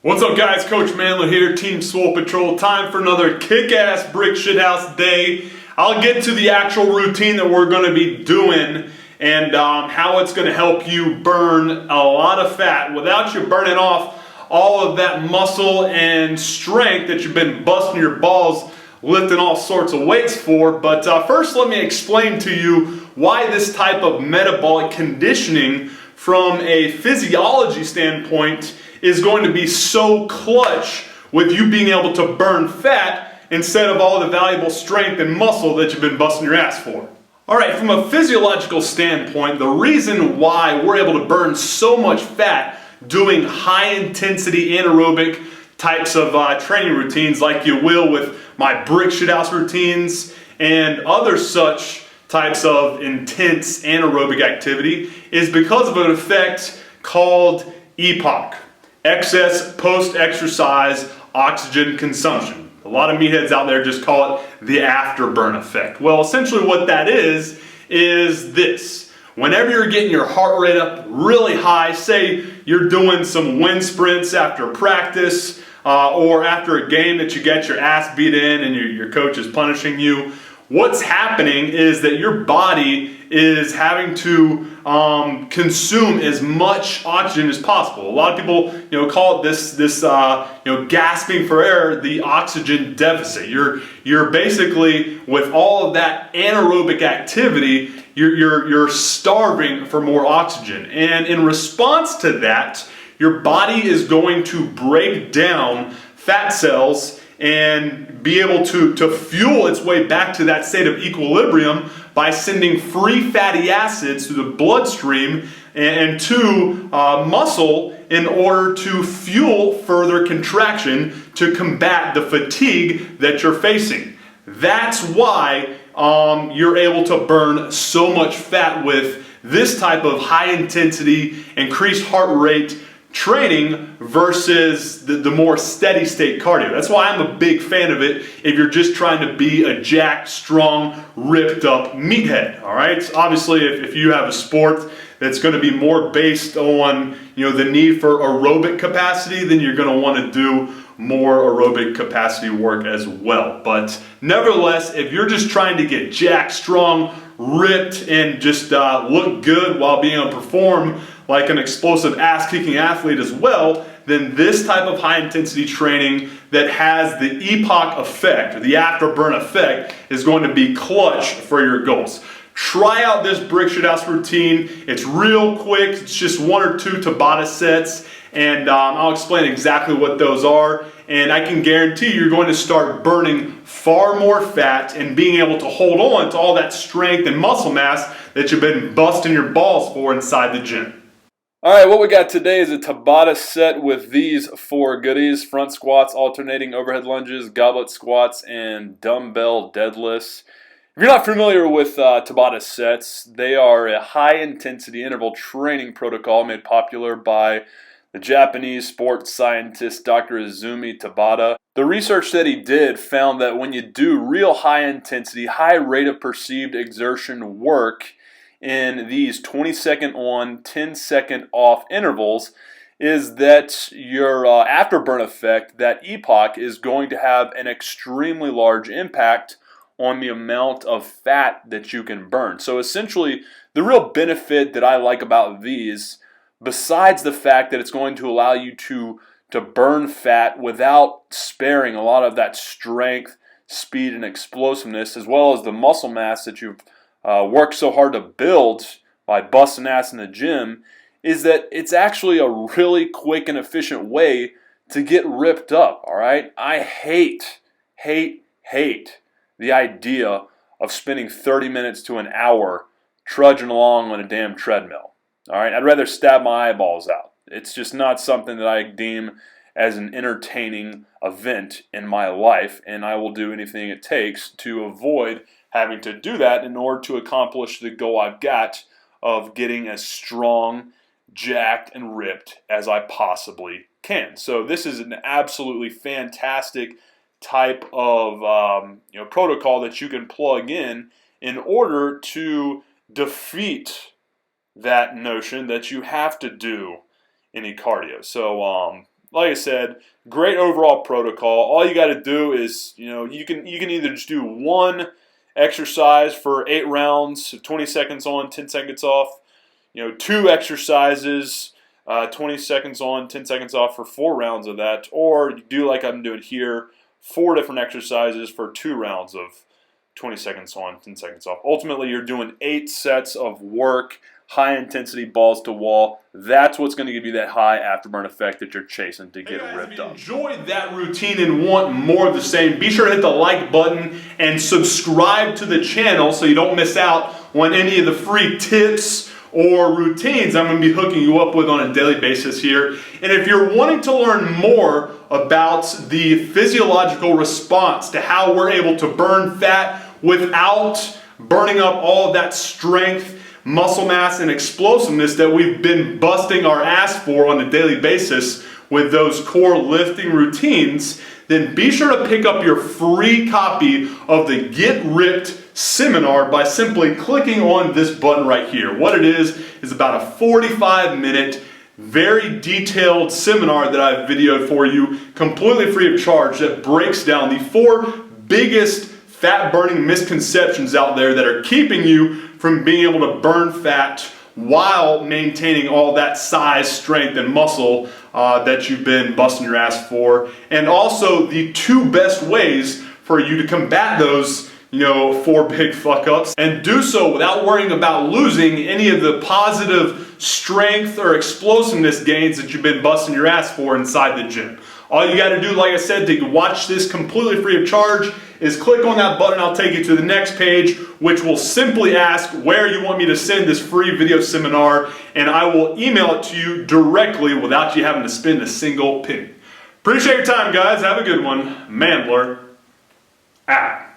What's up guys, Coach MANdler here, Team Swole Patrol. Time for another kick-ass brick shithouse day. I'll get to the actual routine that we're going to be doing and how it's going to help you burn a lot of fat without you burning off all of that muscle and strength that you've been busting your balls lifting all sorts of weights for. But first let me explain to you why this type of metabolic conditioning from a physiology standpoint is going to be so clutch with you being able to burn fat instead of all the valuable strength and muscle that you've been busting your ass for. Alright, from a physiological standpoint, the reason why we're able to burn so much fat doing high intensity anaerobic types of training routines like you will with my brick shithouse routines and other such types of intense anaerobic activity is because of an effect called EPOC. Excess post-exercise oxygen consumption. A lot of meatheads out there just call it the afterburn effect. Well, essentially what that is this. Whenever you're getting your heart rate up really high, say you're doing some wind sprints after practice or after a game that you get your ass beat in and your coach is punishing you, what's happening is that your body is having to consume as much oxygen as possible. A lot of people, call it this gasping for air, the oxygen deficit. You're basically, with all of that anaerobic activity, you're starving for more oxygen. And in response to that, your body is going to break down fat cells and be able to fuel its way back to that state of equilibrium by sending free fatty acids through the bloodstream and to muscle in order to fuel further contraction to combat the fatigue that you're facing. That's why you're able to burn so much fat with this type of high intensity, increased heart rate training versus the more steady state cardio. That's why I'm a big fan of it if you're just trying to be a jacked, strong, ripped up meathead. All right. Obviously, if you have a sport that's going to be more based on the need for aerobic capacity, then you're going to want to do more aerobic capacity work as well. But nevertheless, if you're just trying to get jacked, strong, ripped, and just look good while being able to perform like an explosive ass-kicking athlete as well, then this type of high-intensity training that has the EPOC effect, or the afterburn effect, is going to be clutch for your goals. Try out this brick shithouse routine. It's real quick. It's just 1 or 2 Tabata sets, and I'll explain exactly what those are. And I can guarantee you're going to start burning far more fat and being able to hold on to all that strength and muscle mass that you've been busting your balls for inside the gym. All right, what we got today is a Tabata set with these 4 goodies: front squats, alternating overhead lunges, goblet squats, and dumbbell deadlifts. If you're not familiar with Tabata sets, they are a high-intensity interval training protocol made popular by the Japanese sports scientist Dr. Izumi Tabata. The research that he did found that when you do real high-intensity, high rate of perceived exertion work in these 20-second on, 10-second off intervals, is that your afterburn effect, that EPOC, is going to have an extremely large impact on the amount of fat that you can burn. So essentially, the real benefit that I like about these, besides the fact that it's going to allow you to burn fat without sparing a lot of that strength, speed, and explosiveness, as well as the muscle mass that you've worked so hard to build by busting ass in the gym, is that it's actually a really quick and efficient way to get ripped up. All right, I hate the idea of spending 30 minutes to an hour trudging along on a damn treadmill. All right, I'd rather stab my eyeballs out. It's just not something that I deem as an entertaining event in my life, and I will do anything it takes to avoid having to do that in order to accomplish the goal I've got of getting as strong, jacked, and ripped as I possibly can. So this is an absolutely fantastic type of protocol that you can plug in order to defeat that notion that you have to do any cardio. So like I said, great overall protocol. All you got to do is, you can either just do one exercise for 8 rounds, so 20 seconds on, 10 seconds off. 2 exercises, 20 seconds on, 10 seconds off for 4 rounds of that. Or you do like I'm doing here, 4 different exercises for 2 rounds of 20 seconds on, 10 seconds off. Ultimately, you're doing 8 sets of work, high intensity balls to wall. That's what's going to give you that high afterburn effect that you're chasing to get ripped up. If you enjoyed that routine and want more of the same, be sure to hit the like button and subscribe to the channel so you don't miss out on any of the free tips or routines I'm going to be hooking you up with on a daily basis here. And if you're wanting to learn more about the physiological response to how we're able to burn fat without burning up all of that strength, muscle mass, and explosiveness that we've been busting our ass for on a daily basis with those core lifting routines, then be sure to pick up your free copy of the Get Ripped seminar by simply clicking on this button right here. What it is about a 45-minute, very detailed seminar that I've videoed for you, completely free of charge, that breaks down the 4 biggest fat-burning misconceptions out there that are keeping you from being able to burn fat while maintaining all that size, strength, and muscle that you've been busting your ass for. And also the 2 best ways for you to combat those 4 big fuck-ups and do so without worrying about losing any of the positive strength or explosiveness gains that you've been busting your ass for inside the gym. All you got to do, like I said, to watch this completely free of charge is click on that button. I'll take you to the next page, which will simply ask where you want me to send this free video seminar, and I will email it to you directly without you having to spend a single penny. Appreciate your time, guys. Have a good one. MANdler out.